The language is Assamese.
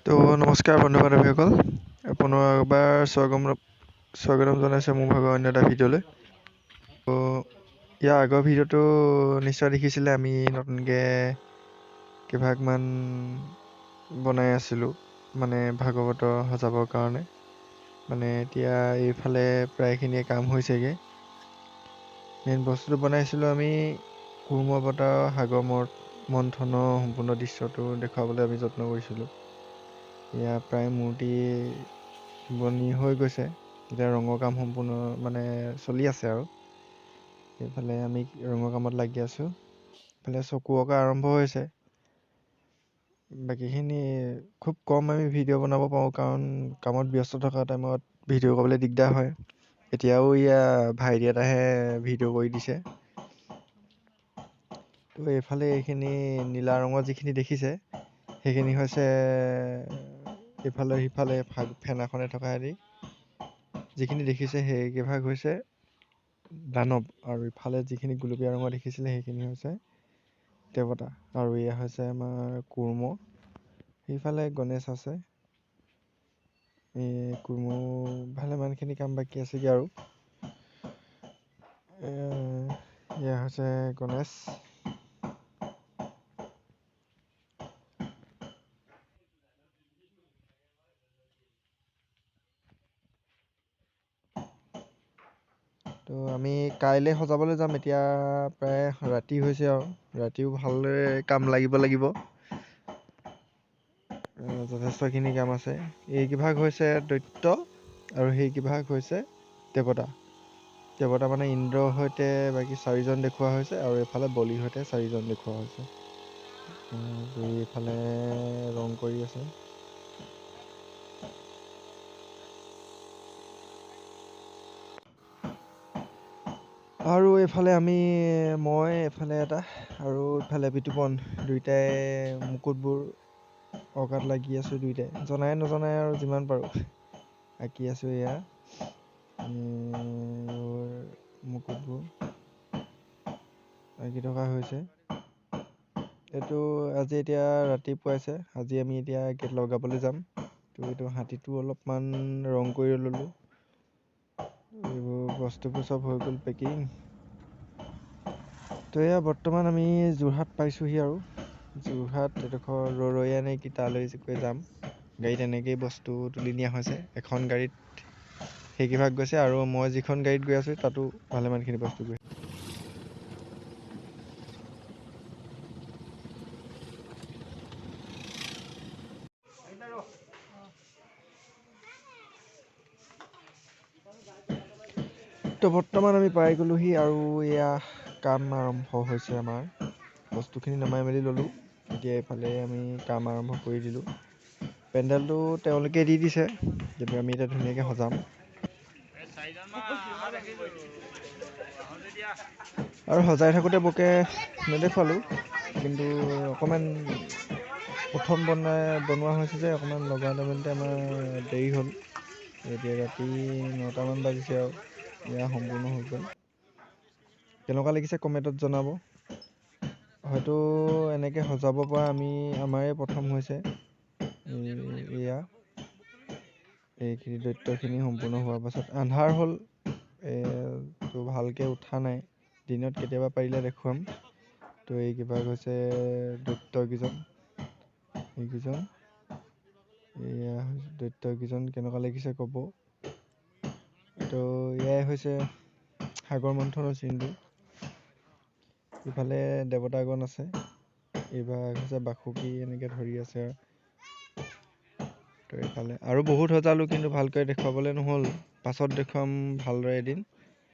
তো নমস্কাৰ বন্ধু বান্ধৱীসকল, পুনৰ এবাৰ স্বাগতম জনাইছোঁ মোৰ ভাগৰ অন্য এটা ভিডিঅ'লৈ। তো ইয়াৰ আগৰ ভিডিঅ'টো নিশ্চয় দেখিছিলে, আমি নতুনকৈ কেইভাগমান বনাই আছিলোঁ মানে ভাগৱত সজাবৰ কাৰণে। মানে এতিয়া এইফালে প্ৰায়খিনিয়ে কাম হৈছেগৈ। মেইন বস্তুটো বনাইছিলোঁ আমি কুৰ্ম অৱতাৰ সাগৰ মন্থনৰ সম্পূৰ্ণ দৃশ্যটো দেখুৱাবলৈ আমি যত্ন কৰিছিলোঁ। এয়া প্ৰায় মূৰ্তি বনি হৈ গৈছে, এতিয়া ৰঙৰ কাম সম্পূৰ্ণ মানে চলি আছে আৰু এইফালে আমি ৰঙৰ কামত লাগি আছোঁ। এইফালে চকু অঁকা আৰম্ভ হৈছে। বাকীখিনি খুব কম আমি ভিডিঅ' বনাব পাৰোঁ, কাৰণ কামত ব্যস্ত থকা টাইমত ভিডিঅ' কৰিবলৈ দিগদাৰ হয়। এতিয়াও ভাইটি এটাহে ভিডিঅ' কৰি দিছে। তো এইফালে এইখিনি নীলা ৰঙৰ যিখিনি দেখিছে সেইখিনি হৈছে ইফালে সিফালে ফেনাখনে থকা হেৰি যিখিনি দেখিছে সেইকেইভাগ হৈছে দানৱ, আৰু ইফালে যিখিনি গুলপীয়া ৰঙৰ দেখিছিলে সেইখিনি হৈছে দেৱতা, আৰু এয়া হৈছে আমাৰ কুৰ্ম। সেইফালে গণেশ আছে। এই কুৰ্ম ভালেমানখিনি কাম বাকী আছেগৈ আৰু এয়া হৈছে গণেশ। তো আমি কাইলৈ সজাবলৈ যাম। এতিয়া প্ৰায় ৰাতি হৈছে আৰু ৰাতিও ভালদৰে কাম লাগিব। যথেষ্টখিনি কাম আছে। এইকেইভাগ হৈছে দৈত্য আৰু সেইকেইভাগ হৈছে দেৱতা। দেৱতা মানে ইন্দ্ৰৰ সৈতে বাকী 4জন দেখুওৱা হৈছে, আৰু এইফালে বলিৰ সৈতে 4জন দেখুওৱা হৈছে। এইফালে ৰং কৰি আছে। আৰু এইফালে মই এইফালে এটা আৰু এইফালে বিতুপন, দুইটাই মুকুটবোৰ অঁকাত লাগি আছোঁ। দুইটাই জনাই নজনাই আৰু যিমান পাৰোঁ আঁকি আছোঁ। এয়া মুকুটবোৰ আঁকি থকা হৈছে। এইটো আজি এতিয়া ৰাতিপুৱাইছে। আজি আমি এতিয়া গেট লগাবলৈ যাম। তো এইটো হাতীটো অলপমান ৰং কৰি ল'লোঁ। এইবোৰ বস্তুবোৰ চব হৈ গ'ল পেকিং। তো এয়া বৰ্তমান আমি যোৰহাট পাইছোঁহি, আৰু যোৰহাট এডোখৰ ৰৰৈয়া নে কি তালৈ যাম। গাড়ীত এনেকেই বস্তু তুলি নিয়া হৈছে। এখন গাড়ীত সেইকেইভাগ গৈছে, আৰু মই যিখন গাড়ীত গৈ আছোঁ তাতো ভালেমানখিনি বস্তু গৈছে। তো বৰ্তমান আমি পাই গ'লোহি, আৰু এয়া কাম আৰম্ভ হৈছে আমাৰ। বস্তুখিনি নমাই মেলি ল'লোঁ। এতিয়া এইফালে আমি কাম আৰম্ভ কৰি দিলোঁ। পেণ্ডেলটো তেওঁলোকে দি দিছে, কিন্তু আমি এতিয়া ধুনীয়াকৈ সজাম। আৰু সজাই থাকোঁতে বৰকৈ নেদেখুৱালোঁ, কিন্তু অকণমান প্ৰথম বনোৱা হৈছে যে অকণমান লগাওঁতে মেলোতে আমাৰ দেৰি হ'ল। এতিয়া ৰাতি 9টামান বাজিছে আৰু এয়া সম্পূৰ্ণ হৈ গ'ল। কেনেকুৱা লাগিছে কমেণ্টত জনাব। হয়তো এনেকৈ সজাব পৰা আমাৰে প্ৰথম হৈছে। এয়া এইখিনি দৈত্যখিনি সম্পূৰ্ণ হোৱাৰ পাছত আন্ধাৰ হ'ল, তো ভালকৈ উঠা নাই। দিনত কেতিয়াবা পাৰিলে দেখুৱাম। তো এইকেইভাগ হৈছে দৈত্যকেইজন। এইকেইজন এয়া দৈত্যকেইজন কেনেকুৱা লাগিছে ক'ব। তো এয়াই হৈছে সাগৰ মন্থনৰ চিনটো। ইফালে দেৱতাগণ আছে। এইভাগ হৈছে বাসুকী এনেকৈ ধৰি আছে। তো এইফালে আৰু বহুত সজালোঁ, কিন্তু ভালকৈ দেখুৱাবলৈ নহ'ল। পাছত দেখুৱাম ভালদৰে এদিন।